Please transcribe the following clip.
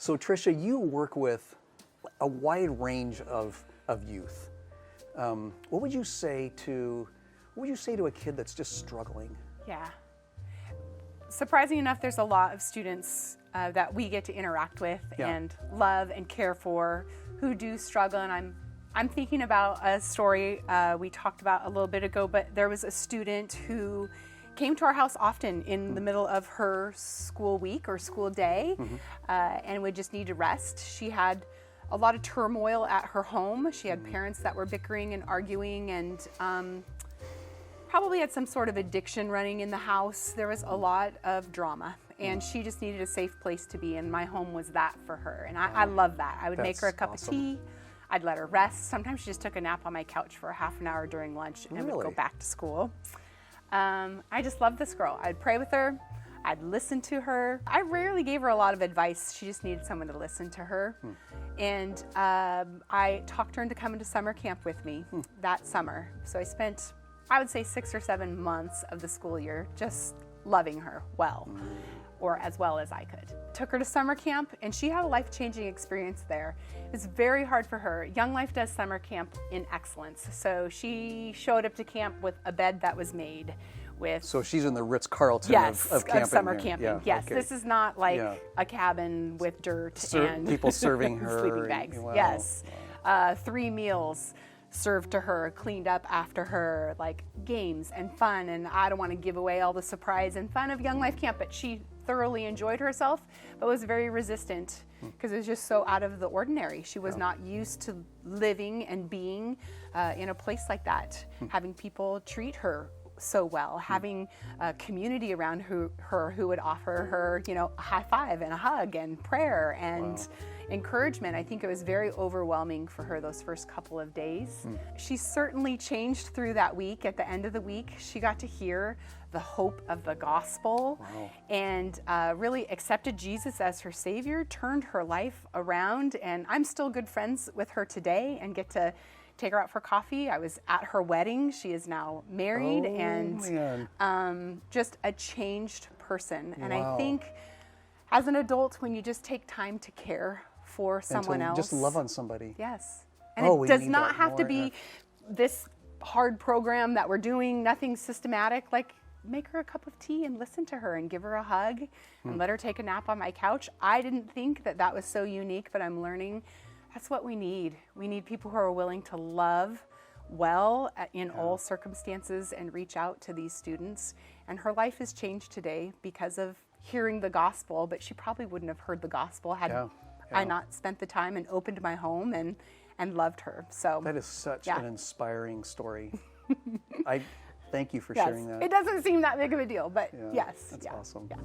So Tricia, you work with a wide range of youth. What would you say to a kid that's just struggling? Yeah. Surprising enough, there's a lot of students that we get to interact with and love and care for who do struggle. And I'm thinking about a story we talked about a little bit ago, but there was a student who came to our house often in the middle of her school week or school day and would just need to rest. She had a lot of turmoil at her home. She had parents that were bickering and arguing and probably had some sort of addiction running in the house. There was a lot of drama and she just needed a safe place to be, and my home was that for her. And I love that. I would make her a cup of tea. I'd let her rest. Sometimes she just took a nap on my couch for a half an hour during lunch and would go back to school. I just loved this girl. I'd pray with her. I'd listen to her. I rarely gave her a lot of advice. She just needed someone to listen to her. And I talked her into coming to summer camp with me that summer. So I spent, I would say, 6 or 7 months of the school year just loving her well, or as well as I could. Took her to summer camp and she had a life-changing experience there. It was very hard for her. Young Life does summer camp in excellence. So she showed up to camp with a bed that was made with... So she's in the Ritz-Carlton of camping. Of summer here. camping. Yes, okay. This is not like a cabin with dirt and people serving her. Sleeping bags. Wow. Yes. 3 meals served to her, cleaned up after her, like games and fun. And I don't want to give away all the surprise and fun of Young Life Camp, but she thoroughly enjoyed herself, but was very resistant because it was just so out of the ordinary. She was not used to living and being in a place like that, having people treat her so well, having a community around her who would offer her, you know, a high five and a hug and prayer and encouragement. I think it was very overwhelming for her those first couple of days. She certainly changed through that week. At the end of the week, she got to hear the hope of the gospel and really accepted Jesus as her Savior, turned her life around, and I'm still good friends with her today and get to take her out for coffee. I was at her wedding. She is now married and just a changed person. And I think as an adult, when you just take time to care for someone else. Just love on somebody. Yes. And it does not have to be this hard program that we're doing, nothing systematic. Like, make her a cup of tea and listen to her and give her a hug and let her take a nap on my couch. I didn't think that that was so unique, but I'm learning that's what we need. We need people who are willing to love well in all circumstances and reach out to these students. And her life has changed today because of hearing the gospel, but she probably wouldn't have heard the gospel had I not spent the time and opened my home and loved her. So that is such an inspiring story. I thank you for sharing that. It doesn't seem that big of a deal, but yes. That's awesome. Yeah.